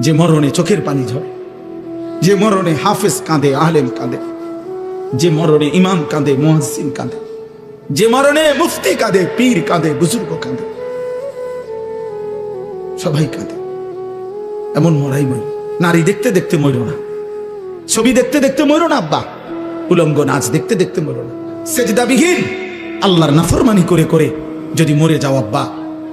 যে মরণে চোখের পানি ঝরে, যে মরণে হাফেজ কাঁদে, আলেম কাঁদে, যে মরণে ইমাম কাঁদে, মুয়াজ্জিন কাঁদে, যে মরণে মুফতি কাঁদে, পীর কাঁদে, বুজুর্গ কাঁদে, সবাই কাঁদে। এমন মরাই মরি। নারী দেখতে দেখতে মরো না, ছবি দেখতে দেখতে মরো না আব্বা, উলঙ্গ নাচ দেখতে দেখতে মরো না। সেজদাবিহীন আল্লাহর নাফরমানি করে করে যদি মরে যাও আব্বা,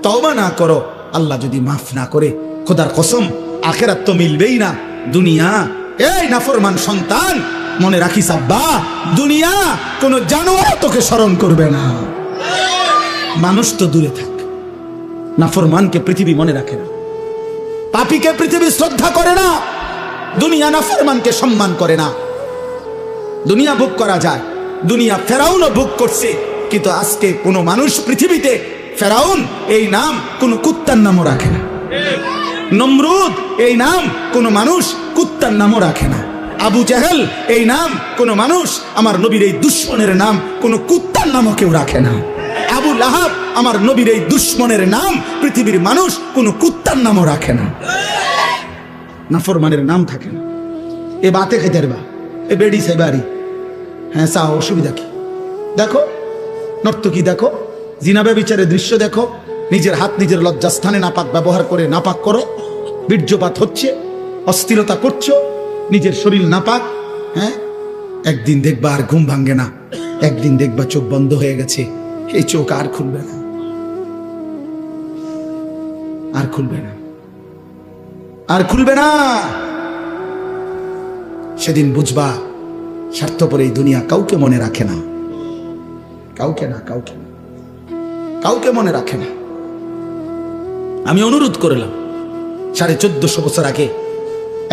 তওবা না করো, আল্লাহ যদি মাফ না করে, খোদার কসম আখিরাত তো মিলবেই না। দুনিয়া, এই নাফরমান সন্তান মনে রাখিস আব্বা, দুনিয়া কোন জানোয়ার তোকে স্মরণ করবে না। মানুষ তো দূরে থাক, নাফরমানকে পৃথিবী মনে রাখে না, পাপীকে পৃথিবী শ্রদ্ধা করে না, দুনিয়া নাফরমানকে সম্মান করে না। দুনিয়া ভোগ করা যায়, দুনিয়া ফেরাউনও ভোগ করছে, কিন্তু আজকে কোনো মানুষ পৃথিবীতে ফেরাউন এই নাম কোনো কুত্তার নামও রাখে না, নমরুদ এই নাম কোনো মানুষ কুত্তার নামও রাখে না, আবু জাহেল এই নাম কোনো মানুষ, আমার নবীর এই দুশ্মনের নাম কোনো কুত্তার নামও কেউ রাখে না। আবু লাহাব আমার নবীর এই দুশ্মনের নাম পৃথিবীর মানুষ কোনো কুত্তার নামও রাখে না। নাফরমানের নাম থাকে না। এ বাতে খেতে বা এ বেড়ি সে বাড়ি, হ্যাঁ চা, অসুবিধা কি? দেখো নর্তকী, দেখো জিনাবে বিচারের দৃশ্য দেখো, নিজের হাত নিজের লজ্জাস্থানে নাপাক ব্যবহার করে নাপাক করো, বীর্যপাত হচ্ছে, অস্থিরতা করছো, নিজের শরীর নাপাক। হ্যাঁ, একদিন দেখবা আর ঘুম ভাঙ্গে না, একদিন দেখবা চোখ বন্ধ হয়ে গেছে, এই চোখ আর খুলবে না, আর খুলবে না, আর খুলবে না। সেদিন বুঝবা স্বার্থপর এই দুনিয়া কাউকে মনে রাখে না, কাউকে না, কাউকে না, কাউকে মনে রাখে না। আমি অনুরোধ করলাম, 1450 বছর আগে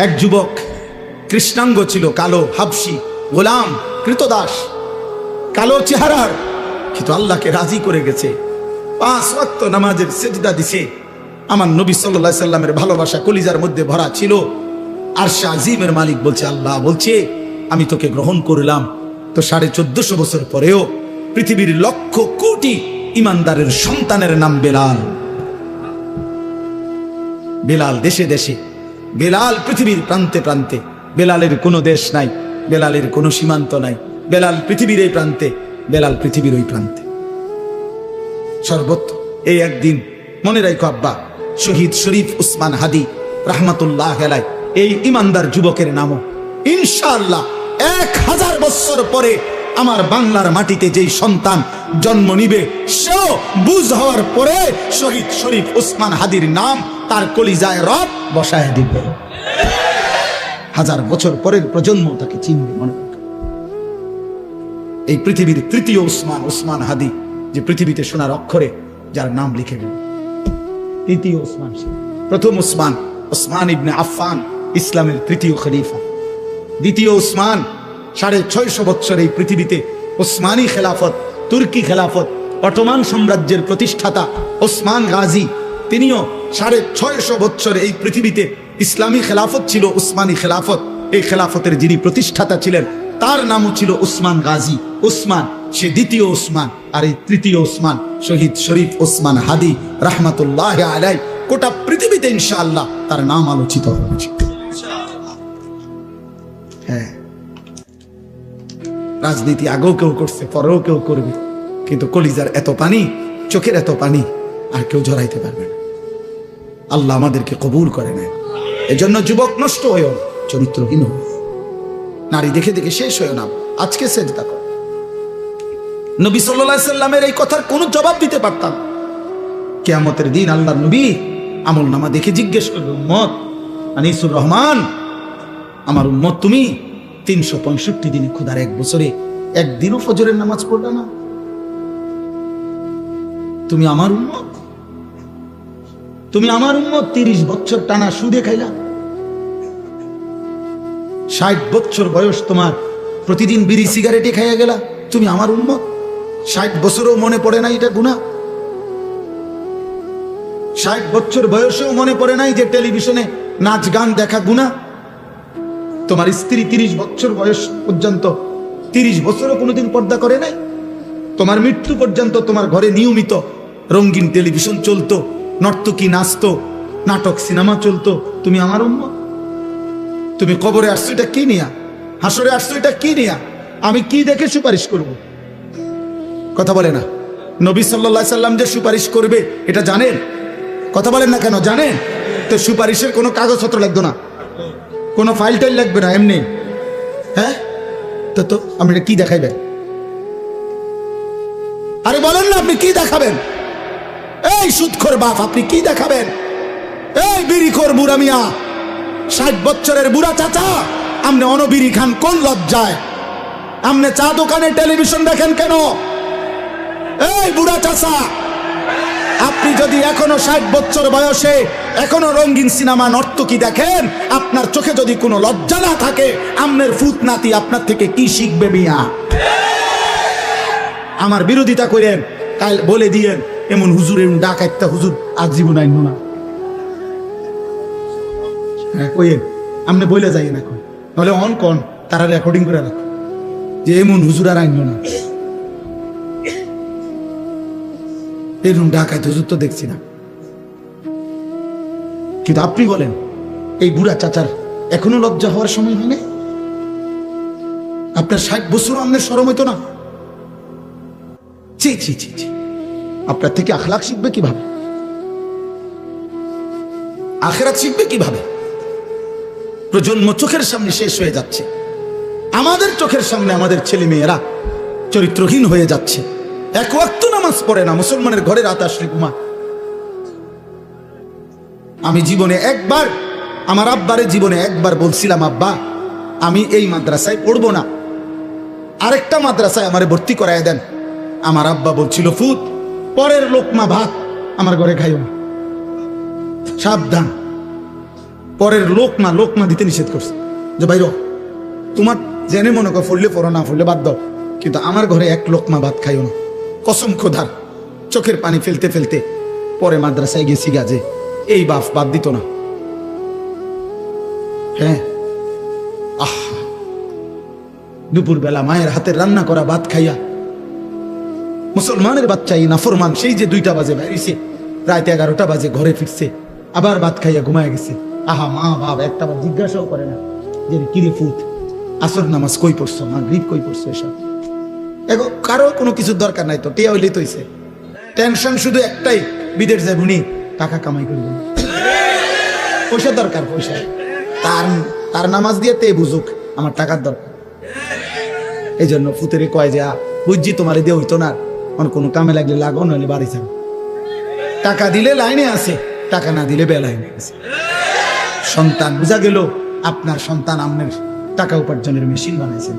এক যুবক কৃষ্ণাঙ্গ ছিল, কালো, হাবশি, গোলাম, কৃতদাস, কালো চেহারার, কিন্তু আল্লাহকে রাজি করে গেছে, 5 ওয়াক্ত নামাজের সেজদা দিছে। আমার নবী সাল্লাল্লাহু আলাইহি সাল্লামের ভালোবাসা কলিজার মধ্যে ভরা ছিল। আরশে আজিমের মালিক বলছে, আল্লাহ বলছে আমি তোকে গ্রহণ করলাম। তো 1450 বছর পরেও পৃথিবীর লক্ষ কোটি ইমানদারের সন্তানের নাম বেলাল। বেলাল দেশে দেশে, বেলাল পৃথিবীর প্রান্তে প্রান্তে, বেলালের কোনো দেশ নাই, বেলালের কোনো সীমান্ত নাই, বেলাল পৃথিবীর এই প্রান্তে, বেলাল পৃথিবীর ওই প্রান্তে, সর্বত্র। এই একদিন মনে রাখো আব্বা, শহীদ শরীফ উসমান হাদি রাহমাতুল্লাহ আলাইহি, এই ইমানদার যুবকের নামও ইনশাআল্লাহ 1000 বছর পরে আমার বাংলার মাটিতে যেই সন্তান জন্ম নিবে, সেও বুঝ হওয়ার পরে শহীদ শরীফ উসমান হাদির নাম তার কলিজায় রব বসায় দিবে। 1000 বছর পরের প্রজন্ম তাকে চিনবে। মনে রাখবে, এই পৃথিবীর তৃতীয় উসমান, উসমান হাদি, যে পৃথিবীতে সোনার অক্ষরে যার নাম লিখে গেল, তৃতীয় উসমান। প্রথম উসমান, উসমান ইবনে আফফান, ইসলামের তৃতীয় খলিফা। দ্বিতীয় উসমান, 650 বছর এই পৃথিবীতে উসমানী খেলাফত, তুর্কি খেলাফত, অটোমান সাম্রাজ্যের প্রতিষ্ঠাতা ওসমান গাজী, তিনিও 650 বছর এই পৃথিবীতে ইসলামী খেলাফত ছিল, উসমানী খেলাফত। এই খেলাফতের যিনি প্রতিষ্ঠাতা ছিলেন তার নামও ছিল উসমান গাজী। উসমান সে দ্বিতীয় উসমান, আর এই তৃতীয় উসমান শহীদ শরীফ উসমান হাদি রাহমাতুল্লাহ আলাইহি। গোটা পৃথিবীতে ইনশাআল্লাহ তার নাম আলোচিত হবে। হ্যাঁ, রাজনীতি আগেও কেউ করছে, পরেও কেউ করবে, কিন্তু কলিজার এত পানি, চোখের এত পানি আর কেউ জড়াইতে পারবে না। আল্লাহ আমাদেরকে কবুল করে নেয়। এজন্য যুবক নষ্ট হয়েও চরিত্রহীন হয়ে, নারী দেখে দেখে শেষ হয়ে না। আজকে সেজদা কর। নবী সাল্লাল্লাহু আলাইহি সাল্লামের এই কথার কোনো জবাব দিতে পারতাম। কিয়ামতের দিন আল্লাহর নবী আমল নামা দেখে জিজ্ঞেস করবে, উম্মত আনিসুর রহমান, আমার উম্মত তুমি 365 দিনে, খোদার 1 বছরে একদিনও ফজরের নামাজ পড়লা না? তুমি আমার উম্মত, তুমি আমার উম্মত। 30 বছর টানা সুদে খাইলা, 60 বছর বয়স তোমার, প্রতিদিন বিড়ি সিগারেটে খাইয়া গেলা, তুমি আমার উম্মত। 60 বছরও মনে পড়ে নাই এটা গুনাহ? 60 বছর বয়সেও মনে পড়ে নাই যে টেলিভিশনে নাচ গান দেখা গুনাহ? তোমার স্ত্রী 30 বছর বয়স পর্যন্ত, 30 বছরও কোনোদিন পর্দা করে নাই? তোমার মৃত্যু পর্যন্ত তোমার ঘরে নিয়মিত রঙিন টেলিভিশন চলতো, নর্তকী নাচতো, নাটক সিনেমা চলতো, তুমি আমার উম্মত। তুমি কবরে আসছো এটা কি নিয়া, হাসরে আসছো এটা কি নিয়া, আমি কি দেখে সুপারিশ করব? কথা বলে না। নবী সাল্লাল্লাহু আলাইহি সাল্লাম যে সুপারিশ করবে এটা জানেন? কথা বলেন না কেন? জানেন তো। সুপারিশের কোনো কাগজপত্র লাগবে না, কোনো ফাইল টাইল লাগবে না, এমনি। হ্যাঁ, তো আপনি কি দেখাইবেন? আরে বলেন না, আপনি কি দেখাবেন? এই সুদখোর বাপ, আপনি কি দেখাবেন? এই বিড়িখোর বুড়া মিয়া, 60 বছরের বুড়া চাচা, আপনি অনবিড়ি খান কোন লজ্জায়? আপনি চা দোকানে টেলিভিশন দেখেন কেন? এই বুড়া চাচা, আপনি যদি এখনো 60 বছর বয়সে এখনো রঙিন সিনেমা নর্তকী দেখেন, আপনার চোখে যদি কোনো লজ্জা না থাকে, আমনের ফুত নাতি আপনার থেকে কি শিখবে মিয়া? আমার বিরোধিতা করেন, কাল বলে দিয়েন এমন হুজুর, এমন ডাক একটা হুজুর আজ জীবন আইন না। হ্যাঁ কইেন, আপনি বলে যাইয়েন এখন, নাহলে অন কন তারা রেকর্ডিং করে রাখো যে এমন হুজুর আর আইন না। এরকম ডাকায় হুজুর তো দেখছি না। কিন্তু আপনি বলেন, এই বুড়া চাচার এখনো লজ্জা হওয়ার সময় হয় না? আপনার 60 বছর আপনার শরম হইতো না? ছি ছি ছি ছি, আপনার থেকে আখলাক শিখবে কিভাবে? আখেরাত শিখবে কিভাবে? প্রজন্ম চোখের সামনে শেষ হয়ে যাচ্ছে, আমাদের চোখের সামনে আমাদের ছেলে মেয়েরা চরিত্রহীন হয়ে যাচ্ছে, এক ওয়াক্ত নামাজ পড়ে না, মুসলমানের ঘরে রাত আসলে ঘুমা। আমি জীবনে একবার আমার আব্বারে জীবনে একবার বলছিলাম, আব্বা আমি এই মাদ্রাসায় পড়বো না, আরেকটা মাদ্রাসায় আমারে ভর্তি করায় দেন। আমার আব্বা বলছিল, ফুত, পরের লোকমা ভাত আমার ঘরে খাইও না, সাবধান। পরের লোকমা দিতে নিষেধ করছে, যে ভাই তোমার জেনে মনে কর ফুললে পড়ো, না ফুললে বাদ দাও, কিন্তু আমার ঘরে এক লোকমা ভাত খাইও না। কসম খোদার, চোখের পানি ফেলতে ফেলতে পরে মাদ্রাসায় গেছি গাজে, এই বাপ বাদ দিত না। হ্যাঁ, আহ, দুপুর বেলা মায়ের হাতের রান্না করা ভাত খাইয়া, মুসলমানের বাচ্চাই নাফরমান, সেই যে 2টা বাজে বেরিয়েছে, রাত 11টা বাজে ঘরে ফিরছে, আবার ভাত খাইয়া ঘুমায় গেছে। আহা, মা বাপ একটা বার জিজ্ঞাসাও করে না যে কিরে ফুত, আসর নামাজ কই পড়ছো, মাগরিব কই পড়ছো, এসব এখন কারো কোনো কিছুর দরকার নাই। তো টিয়া হইলেই তৈছে, টেনশন শুধু একটাই, বিদেশ যাবুনি, টাকা কামাই করব, পয়সা দরকার, পয়সা। তার নামাজ দিয়ে তে বুঝুক আমার টাকার দরকার। এই জন্য ফুতেরে কয় যে বুঝছি তোমার দিয়ে হইতো না, কোনো কামে লাগলে লাগো, নইলে বাড়ি যাও। টাকা দিলে লাইনে আছে, টাকা না দিলে বেলাইনে আছে। সন্তান বুঝা গেল, আপনার সন্তান আপনার টাকা উপার্জনের মেশিন বানাইছেন।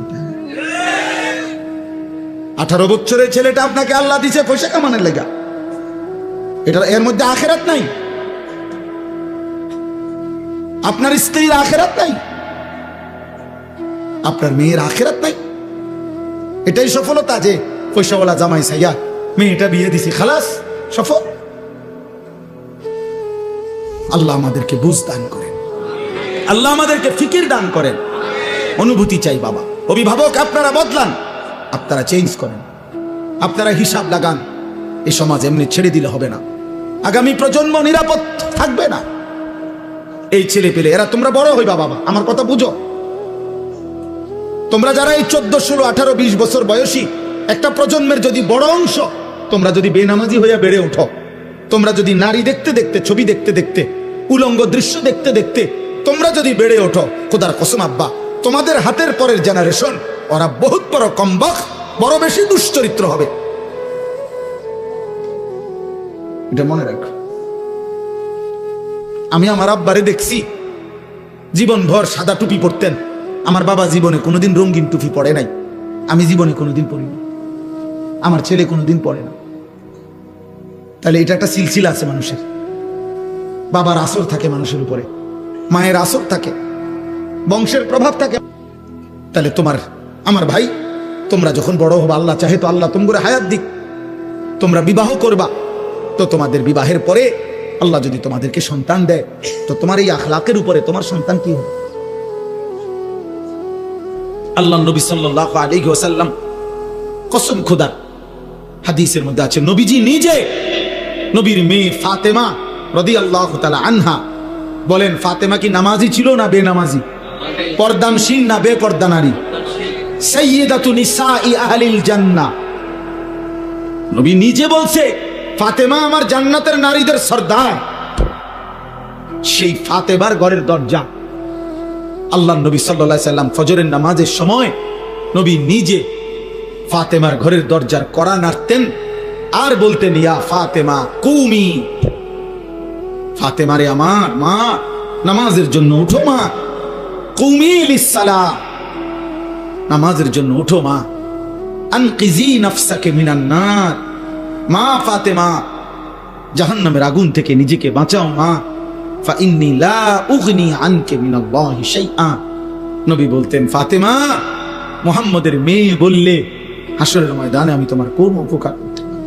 18 বছরের ছেলেটা আপনাকে আল্লাহ দিছে পয়সা কামানোর লেগা, এটা এর মধ্যে আখেরাত নাই। আপনার স্ত্রীর আখেরাত নাই, আপনার মেয়ের আখেরাত নাই। এটাই সফলতা যে পয়সাওয়ালা জামাই সাইয়া মেয়েটা বিয়ে দিছি, খালাস সফল। আল্লাহ আমাদেরকে বুঝ দান করেন, আল্লাহ আমাদেরকে ফিকির দান করেন। অনুভূতি চাই বাবা। অভিভাবক আপনারা বদলান, আপনারা চেঞ্জ করেন, আপনারা হিসাব লাগান। এই সমাজ এমনি ছেড়ে দিলে হবে না, আগামী প্রজন্ম নিরাপদ থাকবে না। এই ছেলে পেলে এরা, তোমরা বড় হইবা বাবা, আমার কথা বুঝো। তোমরা যারা এই 14, 16, 18, 20 বছর বয়সী একটা প্রজন্মের যদি বড় অংশ, তোমরা যদি বেনামাজি হইয়া বেড়ে ওঠো, তোমরা যদি নারী দেখতে দেখতে, ছবি দেখতে দেখতে, উলঙ্গ দৃশ্য দেখতে দেখতে তোমরা যদি বেড়ে ওঠো, খোদার কসম আব্বা, তোমাদের হাতের পরের জেনারেশন ওরা বহুত বড় কমবখ, বড় বেশি দুশ্চরিত্র হবে। এটা মনে রাখো। আমি আমার আব্বারে দেখছি জীবনভর সাদা টুপি পরতেন। আমার বাবা জীবনে কোনোদিন রঙিন টুপি পরে নাই, আমি জীবনে কোনোদিন পরিনি, আমার ছেলে কোনোদিন পরে না। তাহলে এটা একটা সিলসিলা আছে মানুষের। বাবার আসর থাকে মানুষের উপরে, মায়ের আসর থাকে, বংশের প্রভাব থাকে। তাহলে তোমার, আমার ভাই, তোমরা যখন বড় হবা, আল্লাহ চাহে তো আল্লাহ তোমরা হায়াত দিক, তোমরা বিবাহ করবা, তো তোমাদের বিবাহের পরে আল্লাহ যদি তোমাদেরকে সন্তান দেয়, তো তোমার এই আখলাকের উপরে তোমার সন্তান কি হবে? আল্লাহ নবী সাল্লাল্লাহু আলাইহি ওয়াসাল্লাম কসম খোদা হাদিসের মধ্যে আছে, নবীজি নিজে, নবীর মেয়ে ফাতেমা রাদিয়াল্লাহু তাআলা আনহা বলেন, ফাতেমা কি নামাজি ছিল না বেনামাজি? পর্দানশীল না বেপর্দা নারী? সাইয়্যিদাতু নিসাই আহলিল জান্নাহ। নবী নিজে বলছে ফাতেমা আমার জান্নাতের নারীদের সর্দার। সেই ফাতেমার ঘরের দরজা আল্লাহ নবী সাল্লাল্লাহু আলাইহি সাল্লাম ফজরের নামাজের সময় নবী নিজে ফাতেমার ঘরের দরজার কড়া নাড়তেন আর বলতেন, ইয়া ফাতেমা কুমি, ফাতেমা রে আমার মা, নামাজের জন্য উঠো মা, কুমি লিসসালাহ, নামাজের জন্য উঠো মা, আনকিজি নাফসাকে মিনান নার, মা ফাতেমা জাহান্নামের আগুন থেকে নিজেকে বাঁচাও মা, ফা ইন্নী লা উগনি আনকে মিনাল্লাহি শাইআ। নবী বলতেন, ফাতেমা মুহাম্মদের মেয়ে বললে হাসরের ময়দানে আমি তোমার কোন উপকার করতে পারি?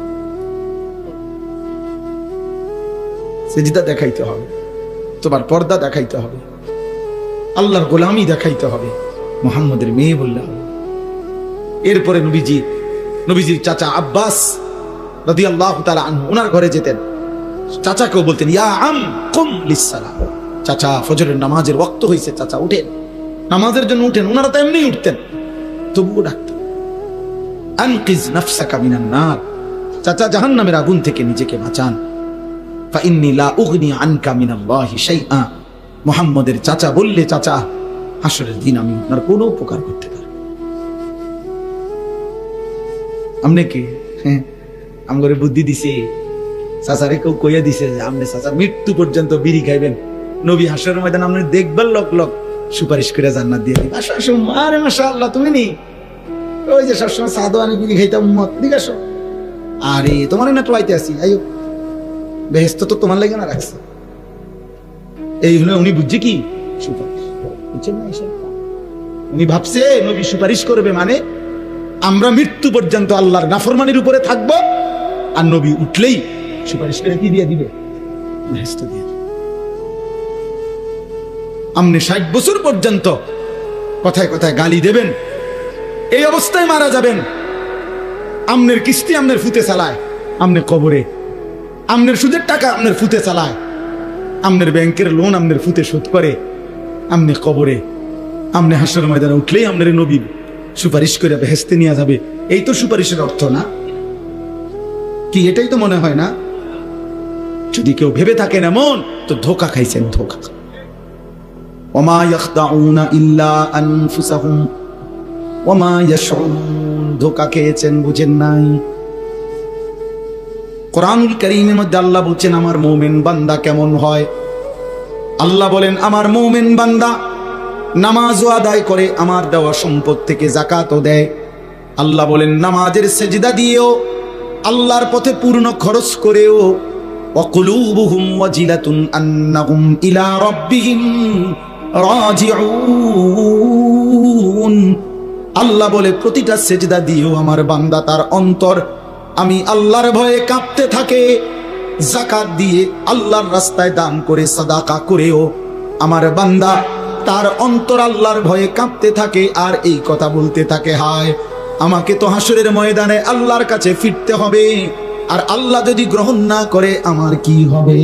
সেজদা দেখাইতে হবে, তোমার পর্দা দেখাইতে হবে, আল্লাহর গোলামি দেখাইতে হবে, মুহাম্মদের মেয়ে বললে হবে। এরপরে নবীজির চাচা আব্বাস রাদিয়াল্লাহু তাআলা আনহু ওনার ঘরে যেতেন, চাচাকেও বলতেন, ইয়া আম কুম লিসসালাহ, চাচা ফজরের নামাজের ওয়াক্ত হয়েছে, চাচা উঠেন, নামাজের জন্য উঠেন। ওনারা তো এমনি উঠতেন, তবুও ডাকতেন, আনকিজ নাফসাকা মিনান নার, চাচা জাহান্নামের আগুন থেকে নিজেকে বাঁচান, ফা ইন্নী লা উগনি আনকা মিনাল্লাহি শাইআ। মুহাম্মদের চাচা বললে, চাচা হাসরের দিন আমি আপনার কোনো উপকার করতে পারি। আমনে কি আমগরে বুদ্ধি দিছে, চাচারে কেউ কইয়া দিছে যে আমনে চাচা মৃত্যু পর্যন্ত বিড়ি খাইবেন, নবী হাসরের ময়দান আপনি দেখবেন, লোক লোক সুপারিশ করে জান্নাত দিয়ে দিবেন। আসো আসো, আরে মাশাআল্লাহ, তুমি নি ওই যে সবসময় সাদো আনি বিড়ি খাইতাম, মত ঠিক আসো, আরে তোমার না টলাইতে আসি, আইও বেহেশত তো তোমার লাগে না রাখছে। এই হলো উনি বুঝছে কি সুপারিশ, বুঝছেন না? উনি ভাবছে নবী সুপারিশ করবে মানে আমরা মৃত্যু পর্যন্ত আল্লাহর নাফরমানির উপরে থাকবো, আর নবী উঠলেই সুপারিশ করে কি দিয়ে দিবে? বেহেশত দিয়ে দিবে। আপনি 60 বছর পর্যন্ত কথায় কথায় গালি দেবেন, এই অবস্থায় মারা যাবেন, আমনের কিস্তি আমনের ফুতে চালায়, আমনে কবরে, আমনের সুদের টাকা আমনের ফুতে চালায়, আমনের ব্যাংকের লোন আমনের ফুতে শোধ করে, আমনে কবরে, আমনে হাসরের ময়দানে উঠলেই আমনের নবী সুপারিশ করে বেহেশতে নিয়ে যাবে। এই তো সুপারিশের অর্থ না কি? এটাই তো মনে হয় না? যদি কেউ ভেবে থাকেন এমন, তো ধোঁকা খাইছেন, ধোঁকা। ওমা ইয়াখদাউনা ইল্লা আনফুসাহুম ওমা ইয়াশউরুন, ধোঁকা খেয়েছেন, বুঝেন নাই। কোরআনুল কারীমের মধ্যে আল্লাহ বলছেন আমার মুমিন বান্দা কেমন হয়। আল্লাহ বলেন আমার মুমিন বান্দা নামাজও আদায় করে, আমার দেওয়া সম্পদ থেকে যাকাতও দেয়। আল্লাহ বলেন নামাজের সেজদা দিয়েও, আল্লাহর পথে পূর্ণ খরচ করেও, ওয়াকুলুবুহুম ওয়াজিলাতুন আন্নাহুম ইলা রাব্বিহিম রাজিউন। আল্লাহ বলে প্রতিটা সেজদা দিয়েও আমার বান্দা তার অন্তর আমি আল্লাহর ভয়ে কাঁপতে থাকে। যাকাত দিয়ে, আল্লাহর রাস্তায় দান করে, সাদাকা করেও আমার বান্দা তার অন্তর আল্লাহর ভয়ে কাঁপতে থাকে, আর এই কথা বলতে থাকে, হায় আমাকে তো হাসরের ময়দানে আল্লাহর কাছে ফিরতে হবে, আর আল্লাহ যদি গ্রহণ না করে আমার কি হবে?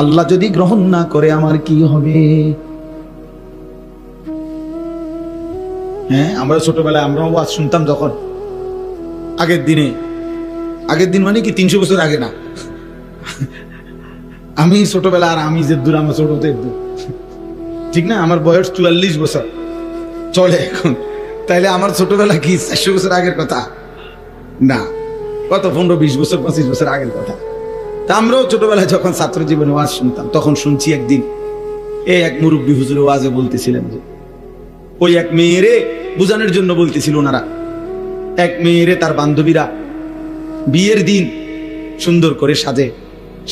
আল্লাহ যদি গ্রহণ না করে আমার কি হবে? হ্যাঁ, আমরা ছোটবেলায় আমরাও ওয়াজ শুনতাম যখন, আগের দিন মানে কি 300 বছর আগে না, আমি ছোটবেলা, আর আমি যে দূর, আমার ছোটতে ঠিক না, আমার বয়স 44 বছর চলে এখন, তাইলে আমার ছোটবেলা কি 400 বছর আগের কথা না, কত 15-20 বছর 25 বছর আগের কথা। তা আমরাও ছোটবেলায় যখন ছাত্র জীবনে ওয়াজ শুনতাম, তখন শুনছি একদিন এই এক মুরব্বী হুজুর ওয়াজে বলতেছিলেন যে ওই এক মেয়েরে বুঝানোর জন্য বলতেছিল ওনারা, এক মেয়েরে তার বান্ধবীরা বিয়ের দিন সুন্দর করে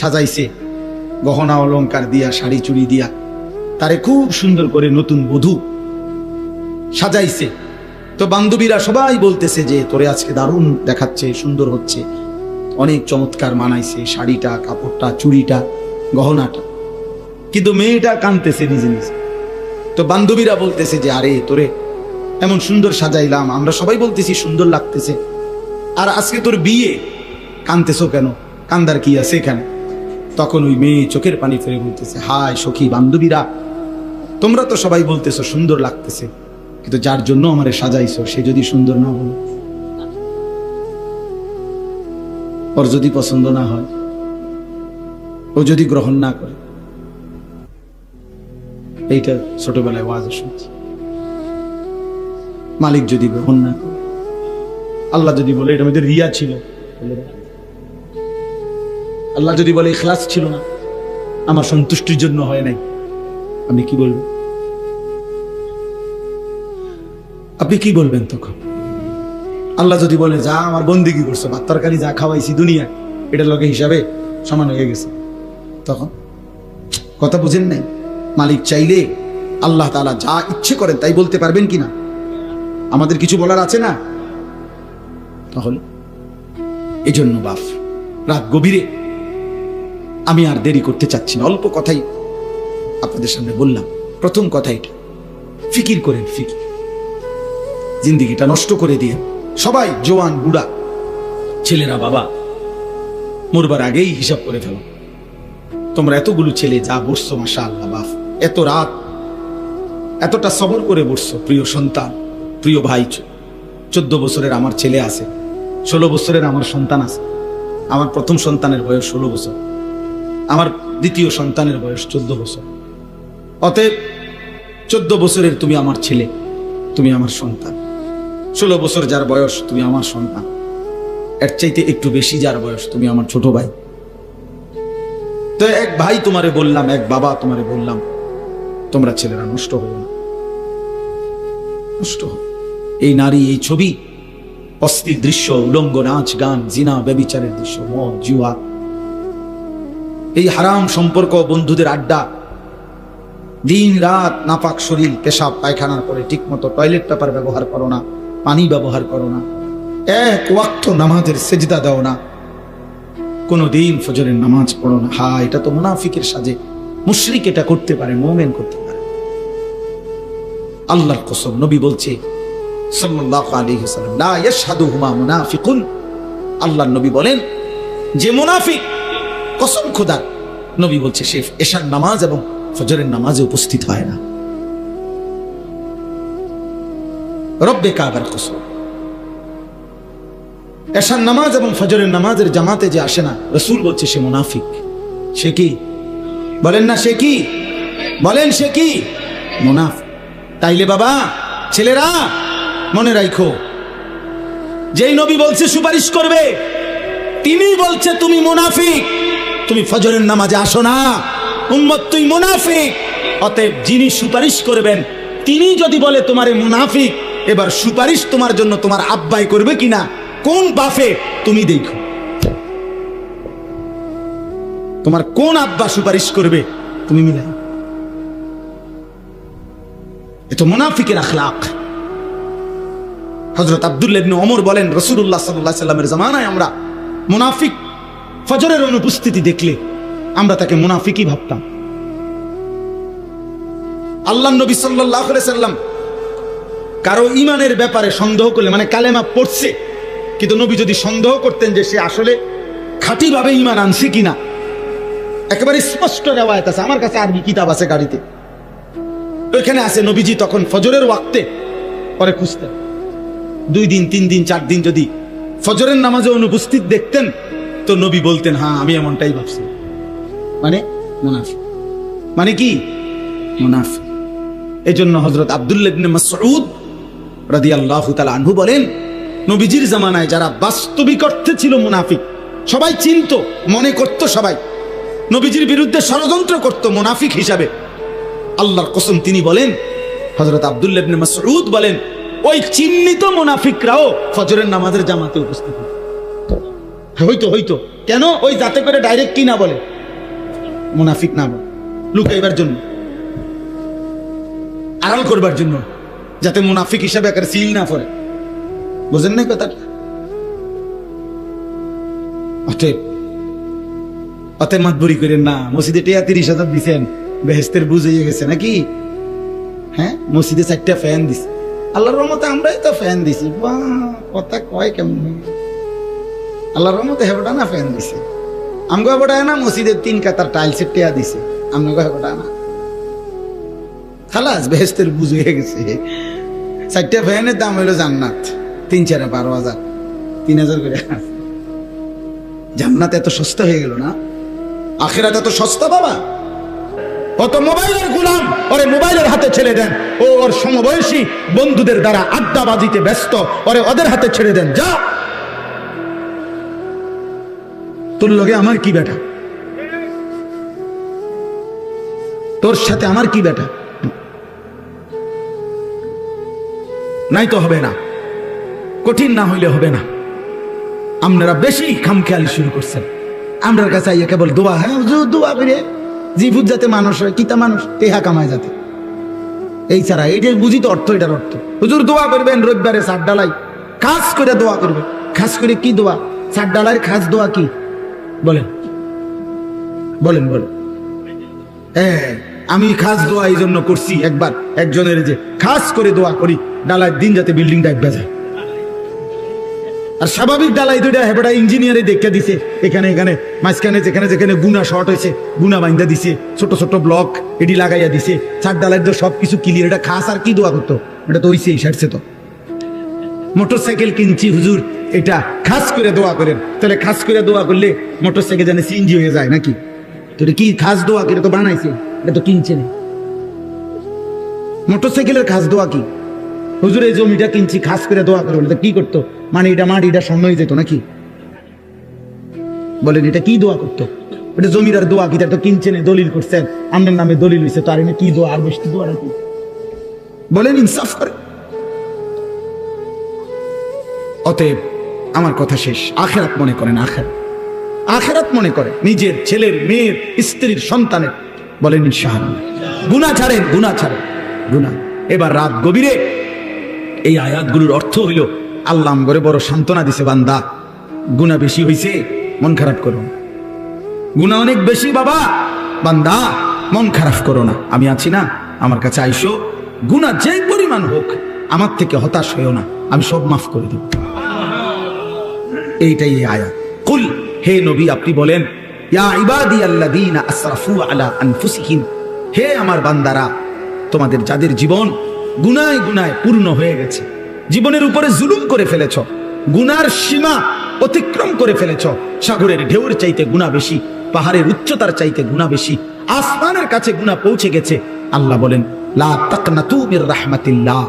সাজাইছে, গহনা অলংকার দিয়া, শাড়ি চুড়ি দিয়া, তারে খুব সুন্দর করে নতুন বধূ সাজাইছে। তো বান্ধবীরা সবাই বলতেছে যে তোরে আজকে দারুণ দেখাচ্ছে, সুন্দর হচ্ছে, অনেক চমৎকার মানাইছে শাড়িটা, কাপড়টা, চুড়িটা, গহনাটা। কিন্তু মেয়েটা কাঁদতেছে নিজে নিজে। তো বান্ধবীরা বলতেছে যে আরে তোরে এমন সুন্দর সাজাইলাম, আমরা সবাই বলতেছি সুন্দর লাগতেছে, আর আজকে তোর বিয়ে, কানতেছো কেন? কান্দার কি আছে এখানে? তখন ওই মেয়ে চোখের পানি ফেলে বলতেছে, হায় সখী বান্ধবীরা, তোমরা তো সবাই বলতেছো সুন্দর লাগতেছে, কিন্তু যার জন্য আমারে সাজাইছো সে যদি সুন্দর না বলে, ওর যদি পছন্দ না হয়, ও যদি গ্রহণ না করে। এইটা ছোটবেলায় ওয়াজ শুনছি। মালিক যদি গ্রহণ না করে, আল্লাহ যদি বলে এটা মধ্যে রিয়া ছিল, আল্লাহ যদি বলে ইখলাস ছিল না, আমার সন্তুষ্টির জন্য হয় নাই, আপনি কি বলবেন? আপনি কি বলবেন তখন? আল্লাহ যদি বলে যা আমার বন্দেগী করছো, ভাত তরকারি যা খাওয়াইছি দুনিয়া, এটা লোকে হিসাবে সমান হয়ে গেছে, তখন কথা বুঝেন নাই? মালিক চাইলে আল্লাহ তাআলা যা ইচ্ছে করেন তাই বলতে পারবেন কিনা? আমাদের কিছু বলার আছে না? তাহলে এই জন্য বাপ, রাত গভীরে আমি আর দেরি করতে চাচ্ছি না, অল্প কথাই আপনাদের সামনে বললাম। প্রথম কথা এটা, ফিকির করেন, ফিকির, জিন্দিগিটা নষ্ট করে দিয়ে সবাই, জোয়ান বুড়া, ছেলেরা বাবা, মরবার আগেই হিসাব করে ফেলো। তোমরা এতগুলো ছেলে যা বসছো, মাশাআল্লাহ বাপ, এত রাত এতটা সবর করে বসছো, প্রিয় সন্তান, প্রিয় ভাই। 14 বছরের আমার ছেলে আছে, 16 বছরের আমার সন্তান আছে। আমার প্রথম সন্তানের বয়স 16 বছর, আমার দ্বিতীয় সন্তানের বয়স 14 বছর। অতএব 14 বছরের তুমি আমার ছেলে, তুমি আমার সন্তান। 16 বছর যার বয়স তুমি আমার সন্তান, এর চাইতে একটু বেশি যার বয়স তুমি আমার ছোট ভাই। তো এক ভাই তোমারে বললাম, এক বাবা তোমারে বললাম, তোমরা ছেলেরা নষ্ট হও না, নষ্ট হও। এই নারী, এই ছবি, অস্থির দৃশ্য, উলঙ্গ নাচ গান, জিনা ব্যভিচারের দৃশ্য, মদ জুয়া, এই হারাম সম্পর্ক, বন্ধুদের আড্ডা, দিন রাত নাপাক শরীর, পেশাব পায়খানার পরে ঠিক মতো টয়লেট পেপার ব্যবহার করো না, পানি ব্যবহার করো না, এক ওয়াক্ত নামাজের সেজদা দাও না, কোনো দিন ফজরের নামাজ পড়ো না। হ্যাঁ, এটা তো মুনাফিকের সাজে। মুশরিক এটা করতে পারে, মুমিন করতে পারে। আল্লাহর কসম, নবী বলছে সাল্লাল্লাহু আলাইহি ওয়াসাল্লাম, লা ইয়াশহাদুহুমা মুনাফিকুন। আল্লাহর নবী বলেন যে মুনাফিক, কসম খোদার, নবী বলছে সে এশার নামাজ এবং ফজরের নামাজে উপস্থিত হয় না। রব্বে কাবার কসম, এশার নামাজ এবং ফজরের নামাজের জামাতে যে আসে না, রাসূল বলছে সে মুনাফিক। সে কি বলেন না? সে কি বলেন? সে কি? মুনাফিক। তাইলে বাবা, ছেলেরা মনে রাখো, যেই নবী বলছে সুপারিশ করবে, তিনি বলছে তুমি মুনাফিক, তুমি ফজরের নামাজে আসো না, উম্মত তুই মুনাফিক। অতএব যিনি সুপারিশ করবেন তিনি যদি বলে তোমারে মুনাফিক, এবার সুপারিশ তোমার জন্য তোমার আব্বাই করবে কিনা, কোন বাফে, তুমি দেখো তোমার কোন আব্বা সুপারিশ করবে, তুমি মিলাই। এ তো মুনাফিকের আখলাক। হযরত আব্দুল্লাহ ইবনে ওমর বলেন, রাসূলুল্লাহ সাল্লাল্লাহু আলাইহি ওয়াসাল্লামের জামানায় আমরা মুনাফিক ফজরের অনুপস্থিতি দেখলে আমরা তাকে মুনাফিকই ভাবতাম। আল্লাহর নবী সাল্লাল্লাহু আলাইহি ওয়াসাল্লাম কারো ঈমানের ব্যাপারে সন্দেহ করলে, মানে কালেমা পড়ছে কিন্তু নবী যদি সন্দেহ করতেন যে সে আসলে খাঁটিভাবে ঈমান আনছে কিনা, একেবারে স্পষ্ট রিওয়ায়াত আছে, আমার কাছে আরবি কিতাব আছে গাড়িতে, ওইখানে আছে নবীজি তখন ফজরের ওয়াক্তে পরে খুঁজতেন। 2 দিন 3 দিন 4 দিন যদি ফজরের নামাজে অনুপস্থিত দেখতেন তো নবী বলতেন, হ্যাঁ আমি এমনটাই ভাবছি, মানে মুনাফিক। মানে কি? মুনাফিক। এজন্য হযরত আব্দুল্লাহ ইবনে মাসউদ রাদিয়াল্লাহু তাআলা আনহু বলেন, নবীজির জামানায় যারা বাস্তবিক অর্থে ছিল মুনাফিক, সবাই চিনত, মনে করত, সবাই নবীজির বিরুদ্ধে ষড়যন্ত্র করত মুনাফিক হিসাবে, আল্লাহর কসম তিনি বলেন, হযরত আব্দুল্লাহ ইবনে মাসউদ বলেন, ওই চিহ্নিত মুনাফিকরাও ফজরের নামাজের জামাতে উপস্থিত হইতো। কেন? ওই যাতে করে ডাইরেক্ট কি না বলে, মুনাফিক না বলে, লুকাইবার জন্য, আড়াল করবার জন্য, যাতে মুনাফিক হিসাবে একেবারে সিল না পড়ে। বুঝেন না কথাটা? অতএব মাতবুরি করেন না। মসজিদে 30,000 দিচ্ছেন, বেহেস্তের বুঝ হয়ে গেছে নাকি? হ্যাঁ, মসজিদে 4টা ফ্যান দিছে, আল্লাহর রহমতে আমরাই তো ফ্যান দিছি। বাহ, কথা কয় কেমন আল্লাহর রহমতে হেবটা না ফ্যান দিছে, আমগো হেবটা না মসজিদের 3 কাতার টাইলসের টিয়া দিছে, আমগো হেবটা না। খালাস বেহেশতের বুঝ হয়ে গেছে। 4টা ফ্যানের দাম হইলো জান্নাত, 3-4-12,000, 3,000 করে। জান্নাত এত সস্তা হয়ে গেল না, আখিরাত এত সস্তা বাবা। কত মোবাইলের গোলাম, ওরে মোবাইলের হাতে ছেড়ে দেন। ও ওর সমবয়সী বন্ধুদের দ্বারা আড্ডাবাজিতে ব্যস্ত, ওরে ওদের হাতে ছেড়ে দেন। যা, তোর লগে আমার কি বেটা, তোর সাথে আমার কি বেটা, নাই তো হবে না, কঠিন না হইলে হবে না। আপনারা বেশি খামখেয়ালি শুরু করছেন। আমরার কাছে আইয়া কেবল দোয়া, হ্যাঁ দোয়া করে জীবুত যাতে মানুষ হয়, কিতা মানুষ টেহা কামায় যাতে, এই ছাড়া এইটাই বুঝি তো অর্থ, এটার অর্থ। হুজুর দোয়া করবেন রবিবারে 7 ডালাই খাস করে দোয়া করবেন। খাস করে কি দোয়া? 7 ডালায় খাস দোয়া কি বলেন বলেন বলেন। হ্যাঁ, আমি খাস দোয়া এই জন্য করছি, একবার একজনের যে খাস করে দোয়া করি ডালায় দিন যাতে বিল্ডিং ডাইবা যায়। আর স্বাভাবিক ডালাই দুইটা হেবড়া ইঞ্জিনিয়ারে দেখে দিছে, এখানে এখানে মাঝখানে যেখানে যেখানে গুনা শর্ট হয়েছে গুনা বাইন্দা দিছে, ছোট ছোট ব্লক এটি লাগাইয়া দিছে। 4 ডালাই তো সবকিছু ক্লিয়ার। এটা খাস আর কি দোয়া করতো? এটা তো হইছে সারছে। তো মোটরসাইকেল কিনছি হুজুর, এটা খাস করে দোয়া করেন। তাহলে খাস করে দোয়া করলে মোটরসাইকেল জানে সিএনজি হয়ে যায় নাকি? তো এটা কি খাস দোয়া? এটা তো বানাইছে, এটা তো কিনছে না। মোটরসাইকেলের খাস দোয়া কি? হুজুর এই জমিটা কিনছি খাস করে দোয়া করে, বলে কি করতো? মানে এটা মাটিটা স্বর্ণ হয়ে যেত নাকি? বলেন এটা কি দোয়া করতো? এটা জমিদার দোয়া কি? তো কিনছে না, দলিল করছেন, আপনার নামে দলিল হয়েছে, তো আর এনে কি দোয়া? আর বেশি দোয়া নাকি? বলেন ইনসাফ করে। অতএব আমার কথা শেষ। আখেরাত মনে করেন, আখেরাত মনে করে নিজের ছেলের, মেয়ের, স্ত্রীর, সন্তানের। বলেন ইনশাআল্লাহ। গুনাহ ছাড়েন, গুনাহ ছাড়েন, গুনাহ। এবার রাত গভীরে এই আয়াতগুলোর অর্থ হইল আল্লাহ আমগরে বড় সান্ত্বনা দিছে, বান্দা গুনাহ বেশি হইছে, মন খারাপ করো না। গুনাহ অনেক বেশি বাবা, বান্দা মন খারাপ করো না, আমি আছি না, আমার কাছে আইসো। গুনাহ যে পরিমাণ হোক আমার থেকে হতাশ হইও না, আমি সব মাফ করে দেব। এইটাই এই আয়াত। কুল, হে নবী আপনি বলেন, ইয়া ইবাদিয়াল্লাযীনা আসরাফু আলা আনফুসিহিম, হে আমার বান্দারা, তোমাদের যাদের জীবন গুনায় গুনায় পূর্ণ হয়ে গেছে, জীবনের উপরে জুলুম করে ফেলেছ, গুনার সীমা অতিক্রম করে ফেলেছ, সাগরের ঢেউর চাইতে গুনাহ বেশি, পাহাড়ের উচ্চতার চাইতে গুনাহ বেশি, আসমানের কাছে গুনাহ পৌঁছে গেছে। আল্লাহ বলেন, লা তাকনাতু মির রাহমাতিল্লাহ,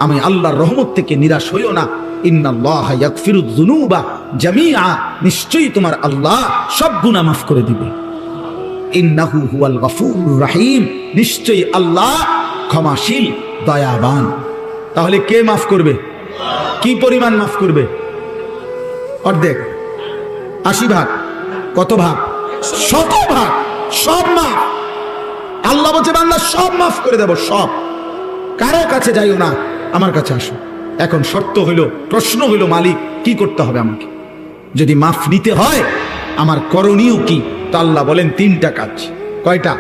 আমি আল্লাহর রহমত থেকে নিরাশ হইও না। ইন্নাল্লাহা ইয়াগফিরুয যুনুবা জামিআ, নিশ্চয়ই তোমার আল্লাহ সব গুনাহ মাফ করে দিবে। ইন্নাহু হুয়াল গফুরুর রহিম, নিশ্চয়ই আল্লাহ ক্ষমাশীল, দয়াবান। তাহলে কে মাফ করবে? কি পরিমাণ মাফ করবে? অর্ধেক, 80 ভাগ, কত ভাগ? 100 ভাগ, সব মাফ। আল্লাহ বলছে বান্দা সব মাফ করে দেব, সব। কারো কাছে যাইও না, আমার কাছে আসো। এখন শর্ত হইল, প্রশ্ন হইল, মালিক কি করতে হবে আমাকে? যদি মাফ নিতে হয় আমার করণীয় কি? তো আল্লাহ বলেন 3টা কাজ। কয়টা?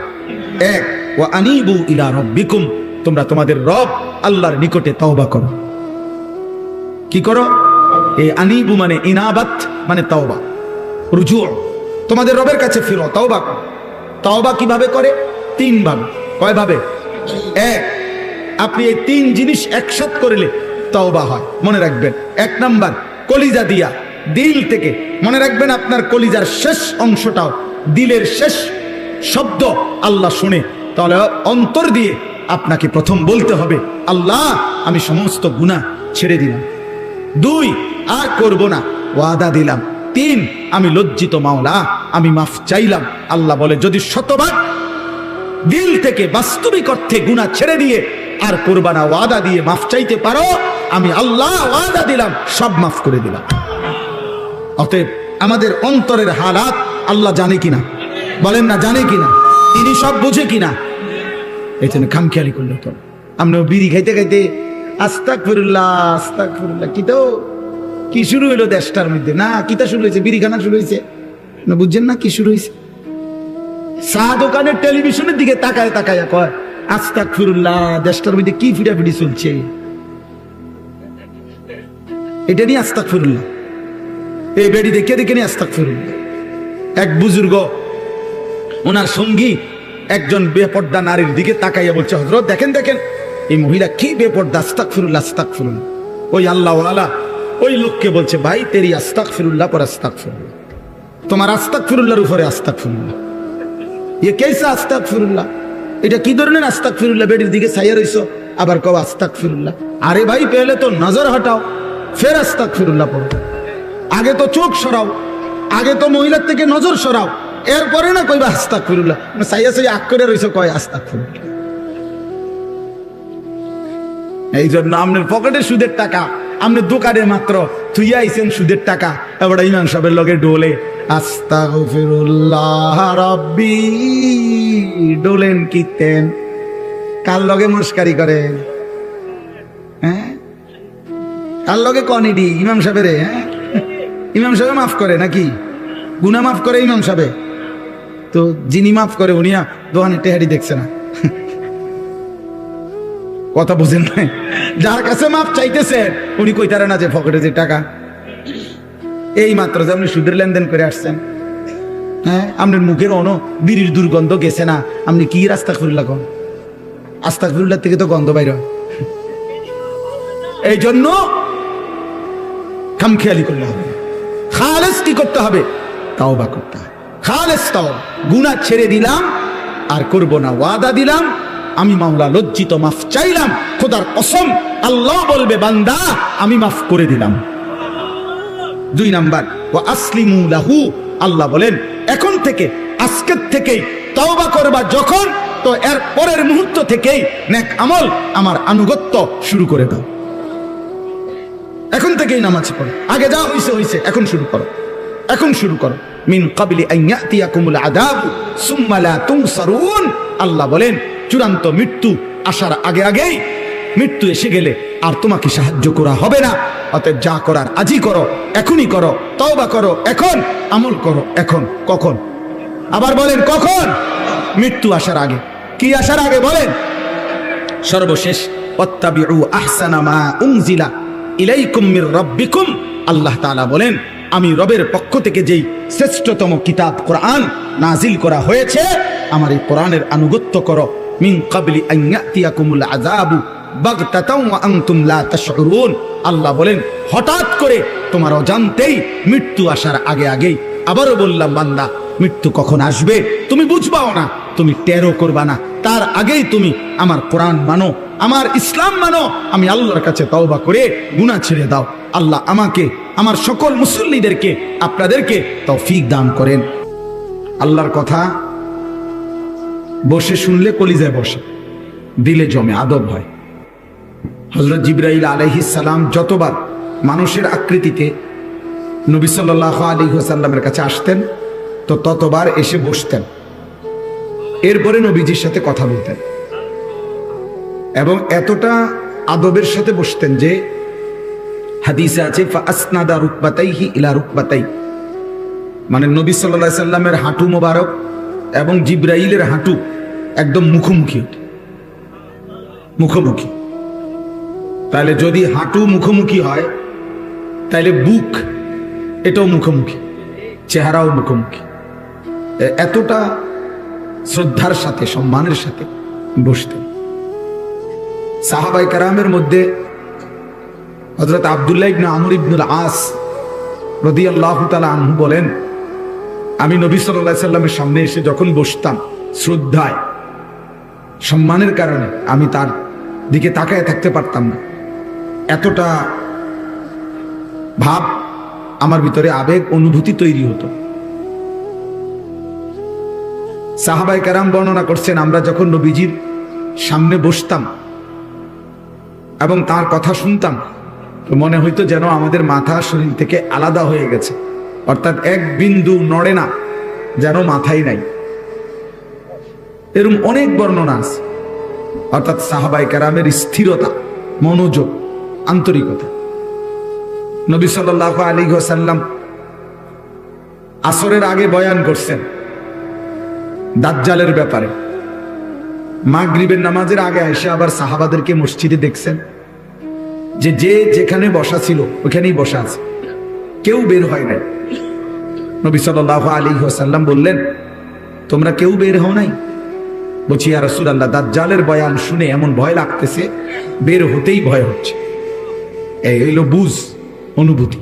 1, ওয়া আনিবু ইলা রাব্বিকুম, তোমরা তোমাদের রব আল্লাহর নিকটে তওবা করো। কি করো? এই আনিবু মানে ইনাবাত, মানে তওবা, রুজু। তোমাদের রবের কাছে ফিরো, তওবা করো। তওবা কিভাবে করে? 3 ভাবে। কয় ভাবে? 1, আপনি এই 3 জিনিস একসাথ করলে তওবা হয়। মনে রাখবেন, 1 নাম্বার কলিজা দিয়া, দিল থেকে। মনে রাখবেন আপনার কলিজার শেষ অংশটাও, দিলের শেষ শব্দ আল্লাহ শুনে, তাহলে অন্তর দিয়ে আপনাকে প্রথম বলতে হবে, আল্লাহ আমি সমস্ত গুনাহ ছেড়ে দিলাম। 2, আর করব না, ওয়াদা দিলাম। 3, আমি লজ্জিত মাওলা, আমি মাফ চাইলাম। আল্লাহ বলে যদি শতভাগ দিল থেকে বাস্তবিক অর্থে গুনাহ ছেড়ে দিয়ে আর করবা না, ওয়াদা দিয়ে মাফ চাইতে পারো, আমি আল্লাহ ওয়াদা দিলাম, সব মাফ করে দিলাম। অতএব আমাদের অন্তরের হালাত আল্লাহ জানে কিনা? বলেন না, জানে কিনা? তিনি সব বুঝে কিনা? এই জন্য খামখেয়ালি করলে তো আমরা বিড়ি খাইতে খাইতে আস্তাগফিরুল্লাহ আস্তাগফিরুল্লাহ, কি শুরু হইলো দেশটার মধ্যে? না, কিতা শুরু হয়েছে? বিড়ি খানা শুরু হয়েছে না? বুঝছেন না কি শুরু হয়েছে? চা দোকানের টেলিভিশনের দিকে তাকায় তাকায় কয় আস্তাগফিরুল্লাহ, দেশটার মধ্যে কি ফিটাফিটি চলছে, এটা নিয়ে আস্তাগফিরুল্লাহ। এই বেড়ি দেখে দেখে নিয়ে আস্তাগফিরুল্লাহ। এক বুজুর্গ ওনার সঙ্গী একজন বেপর্দা নারীর দিকে তাকাইয়া বলছে, হযরত দেখেন দেখেন এই মহিলা কি বেপর্দা, আস্তাগফিরুল্লাহ আস্তাগফিরুল্লাহ। ওই আল্লাহওয়ালা ওই লোককে বলছে, ভাই তেরি আস্তাগফিরুল্লাহ পর আস্তাগফিরুল্লাহ, তোমার আস্তাগফিরুল্লাহর উপরে আস্তাগফিরুল্লাহ। এ কেসা আস্তাগফিরুল্লাহ, এটা কি ধরনের আস্তাগফিরুল্লাহ? বেড়ির দিকে ছাইয়া রইছো আবার কও আস্তাগফিরুল্লাহ। আরে ভাই পেলে তো নজর হটাও, ফের আস্তাগফিরুল্লাহ পড়ো। আগে তো চোখ সরাও, আগে তো মহিলার থেকে নজর সরাও, এরপরে না কইবা আস্তাগফিরুল্লাহ। ছাইয়া ছাইয়া আগ করে রইছো কয় আস্তাগফিরুল্লাহ। এই জন্য আপনার পকেটে সুদের টাকা, আপনি দোকানে মাত্র থুইয়া আইছেন সুদের টাকা, এবার ইমাম সাহেবের লগে ডোলে আস্তাগফিরুল্লাহ রাব্বি, ডোলেন কিতেন কার লগে মুশকারি করেন? হ্যাঁ, কার লগে কনিডি ইমাম সাহেবের? হ্যাঁ, ইমাম সাহেব মাফ করে নাকি? গুনাহ মাফ করে ইমাম সাহেব? তো যিনি মাফ করে উনি দোকানে টেহারি দেখছে না, কথা বুঝেন না? যার কাছে মাপ চাইতেছে উনি কইতারে না যে পকেটে যে টাকা। এই মাত্র যে আপনি সুদের লেনদেন করে আসছেন, হ্যাঁ, আপনার মুখের অন বিড়ির দুর্গন্ধ গেছে না, আপনি কি আস্তাগফিরুল্লাহ কোন? আস্তাগফিরুল্লাহ থেকে তো গন্ধ বাইর হয়। এই জন্য খামখেয়ালি করতে হবে, খালেস কি করতে হবে? তাওবা করতে হবে, খালেস তাওবা। গুনাহ ছেড়ে দিলাম আর করব না, ওয়াদা দিলাম, আমি মাওলা লজ্জিত, মাফ চাইলাম, খোদার কসম আল্লাহ বলবে বান্দা আমি মাফ করে দিলাম। 2 নাম্বার ওয়া আসলিমু লাহু, আল্লাহ বলেন এখন থেকে, আজকের থেকেই তওবা করবা যখন, তো এর পরের মুহূর্ত থেকেই নেক আমল আমার আনুগত্য শুরু করে দাও। এখন থেকেই নামাজ পড়ো, আগে যা হইছে হইছে, এখন শুরু করো, এখন শুরু করো। মিন ক্বাবলি আন ইয়াতিয়াকুমুল আযাব সুম্মা লা তুনসারুন, আল্লাহ বলেন চূড়ান্ত মৃত্যু আসার আগে আগেই, মৃত্যু এসে গেলে আর তোমাকে সাহায্য করা হবে না। অতএব যা করার আজই করো, এখনই করো, তওবা করো এখন, আমল করো এখন। কখন? আবার বলেন কখন? মৃত্যু আসার আগে। কি আসার আগে বলেন? সর্বশেষ ওয়াত্তাবিউ আহসানা মা উনজিলা ইলাইকুম মির রাব্বিকুম, আল্লাহ তাআলা বলেন আমি রবের পক্ষ থেকে যেই শ্রেষ্ঠতম কিতাব কোরআন নাজিল করা হয়েছে, আমার এই কোরআনের আনুগত্য করো। মিন ক্বাবলি আন ইয়াতিয়াকুমুল আযাবু বাগতাতাও ওয়া আনতুম লা তাশউরুন, আল্লাহ বলেন হঠাৎ করে তোমার অজান্তেই মৃত্যু আসার আগে আগেই। আবারও বললাম বান্দা মৃত্যু কখন আসবে তুমি বুঝবাও না, তুমি টেরও করবা না, তার আগেই তুমি আমার কোরআন মানো, আমার ইসলাম মানো, আমি আল্লাহর কাছে তওবা করে গুনাহ ছেড়ে দাও। আল্লাহ আমাকে, আমার সকল মুসল্লিদেরকে, আপনাদেরকে তৌফিক দান করেন। আল্লাহর কথা বসে শুনলে কলিজায় বসে, দিলে জমে, আদব হয়। হযরত জিবরাইল আলাইহিস সালাম যতবার মানুষের আকৃতিতে নবী সাল্লাল্লাহু আলাইহি ওয়াসাল্লামের কাছে আসতেন, তো ততবার এসে বসতেন, এরপরে নবীজির সাথে কথা বলতেন, এবং এতটা আদবের সাথে বসতেন যে হাদিসে আছে ফাসনাদা রুকবাতাইহি ইলা রুকবাতাই, মানে নবী সাল্লাল্লাহু আলাইহি সাল্লামের হাঁটু মোবারক এবং জিবরাইলের হাঁটু একদম মুখোমুখি, মুখোমুখি। তাহলে যদি হাঁটু মুখোমুখি হয় তাহলে বুক এটাও মুখোমুখি, চেহারাও মুখোমুখি। এতটা শ্রদ্ধার সাথে, সম্মানের সাথে বসতেন। সাহাবায়ে কেরামের মধ্যে হযরত আব্দুল্লাহ ইবনে আমর ইবনুল আস রাদিয়াল্লাহু তাআলা আনহু বলেন, আমি নবী সাল্লাল্লাহু আলাইহি সাল্লামের সামনে এসে যখন বসতাম, শ্রদ্ধায়, সম্মানের কারণে আমি তার দিকে তাকায় থাকতে পারতাম না। এতটা ভাব আমার ভিতরে, আবেগ, অনুভূতি তৈরি হতো। সাহাবায়ে কেরাম বর্ণনা করছেন, আমরা যখন নবীজির সামনে বসতাম এবং তার কথা শুনতাম, তো মনে হইতো যেন আমাদের মাথা শরীর থেকে আলাদা হয়ে গেছে, অর্থাৎ এক বিন্দু নড়ে না, যেন মাথাই নাই। এরকম অনেক বর্ণনা আছে। অর্থাৎ সাহাবায়ে কেরামের স্থিরতা, মনোযোগ, আন্তরিকতা। নবী সাল্লাল্লাহু আলাইহি ওয়াসাল্লাম আসরের আগে বয়ান করছেন দাজ্জালের ব্যাপারে। মাগরিবের নামাজের আগে এসে আবার সাহাবাদেরকে মসজিদে দেখছেন যে যে যেখানে বসা ছিল ওখানেই বসা আছে, কেউ বের হয় নাই। নবী সাল্লাল্লাহু আলাইহি ওয়াসাল্লাম বললেন, তোমরা কেউ বের হও নাই? বলছি, ইয়া রাসূলুল্লাহ, দাজ্জালের বয়ান শুনে এমন ভয় লাগতেছে, বের হতেই ভয় হচ্ছে। এই হইল বুঝ, অনুভূতি।